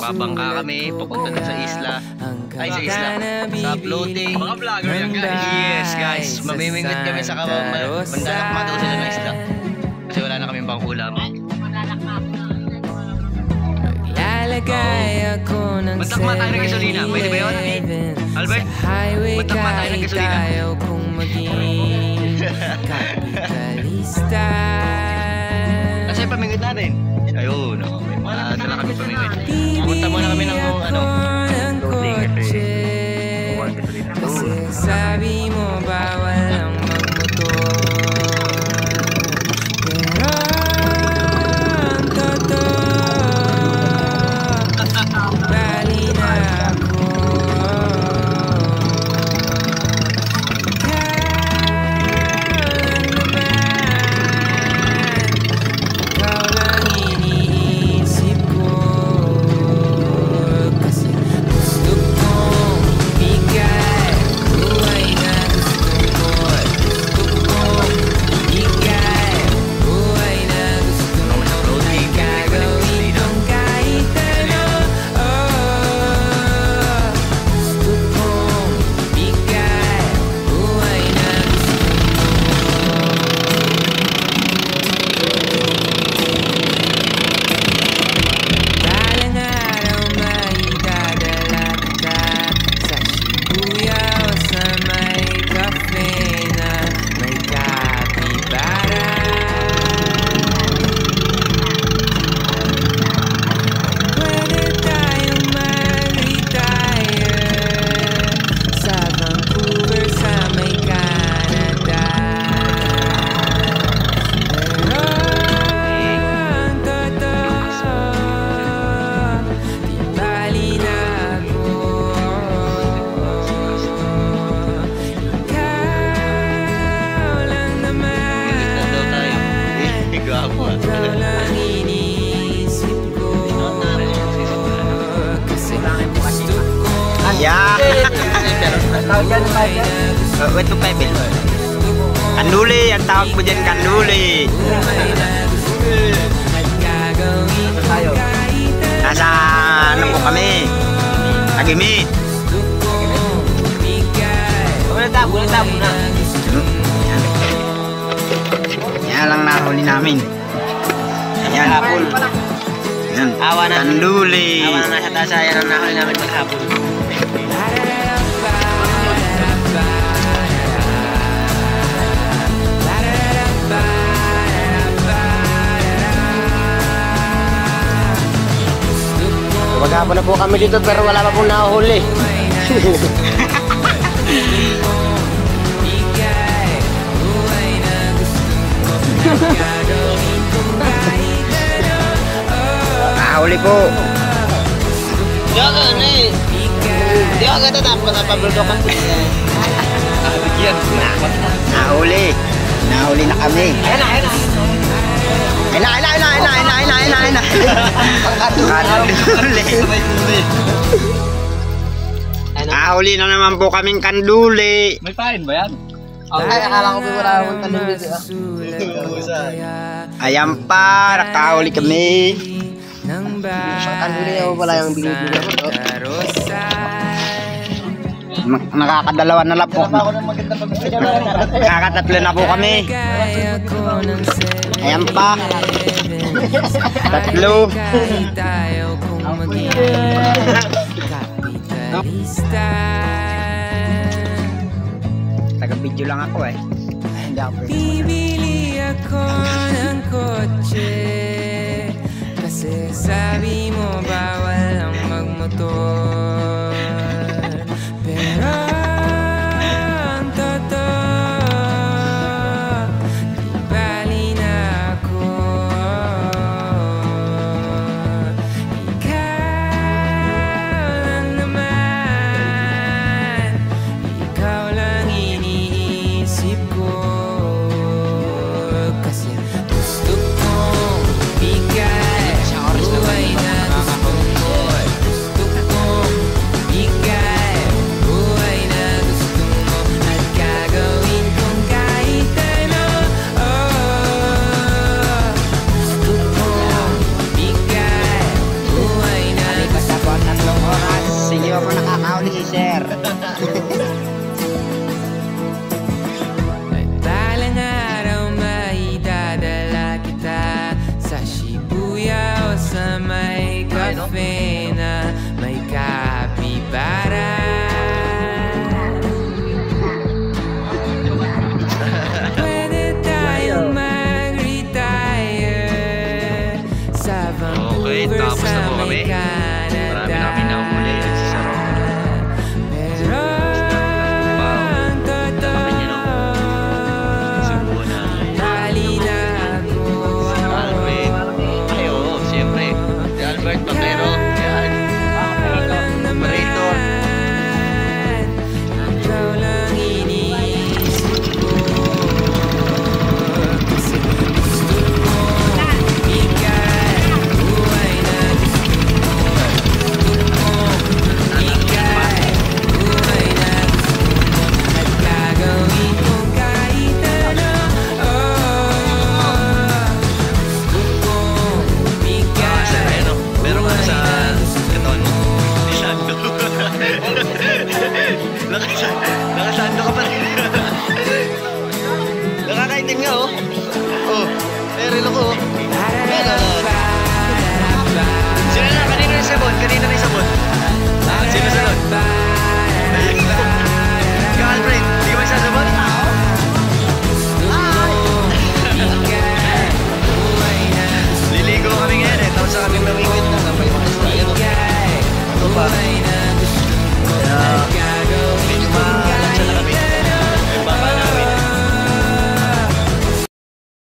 Babangka kami, papunta na sa isla. Ay, sa isla. Sa floating. Mga vlogger yan, guys. Yes, guys. Mamimingwit kami sa mandalakma daw sila ng isla. Kasi wala na kaming pangkulam. Magtakma tayo ng gasolina. Pwede ba yun? Albert? Magtakma tayo ng gasolina. Kasi pamingwit natin. Ayun, dala kami pamingwit. Pumunta muna kami ng floating kasi buwan gasolina. Sabi mo bawal ang magmotor, pero ang totoo bali na ako. Ikaw lang iniisip ko, kasi gusto kong ibigay buhay na gusto mo. Gusto kong ibigay buhay na gusto mo. Ay gagawin kong kahit ano. Gusto kong ibigay buhay na gusto mo. Balang araw maidadala kita sa Shibuya o sa may cafe na may kapibara. Pwede tayong mag-retire sa Vancouver sa may Canada. Pero ang totoo, di bali na ako. Ikaw lang naman, ikaw lang iniisip ko, kasi gusto ko Yeah! Wait to pay bill. Kanuli, ang tawag mo dyan, kanuli. gagawin ko kahit Nasa ano po kami? Agimit. Yan lang nahuli namin. Yan. Yan. Kanuli. Awa na nasa tasa, yan ang nahuli namin maghapon. Maghapon na po kami dito pero wala pa pong nahuli. Nahuli po. Diyan ni. Diyan ka tatapos na pabuldokan. Nahuli. Nahuli na kami. Ayun na. Ayun na. Kanuli. Nahuli na naman po kaming kanduli. May pain ba yan? Ay, akala ko po wala akong tanong dito. Ayan pa, nakahuli kami. Isang kanduli ako pala yung binibili ko. Nakakadalawa na lang po. Nakakatatlo na po kami. Ayan pa. Tatlo. Taga-video lang ako eh. Hindi ako pwede. Bibili ako ng kotse, kasi sabi mo bawal ang magmotor, pero ang totoo, di bali na ako. Ikaw lang naman, ikaw lang iniisip ko, kasi gusto kong bigay buhay na sa Okay, Vancouver tapos na sa po may kami. Marami na kami nahuli sa Aurora. Pero ang totoo, Subuhan na. tali na ako. Alfred. Ay, oo, siyempre. Si Albert Papero. Yan. Operator. Ikaw lang iniisip ko. Kasi gusto ko ika'y buhay na gusto ko. Gusto ko ika'y buhay na gusto mo. At gagawin ko kahit ano. Gusto ko ika'y Sir, ayun o. Meron ka sa katawan mo. Sando. Nakasando ka pa rin. Nakakaitim nga oh. Oh, meron ako oh.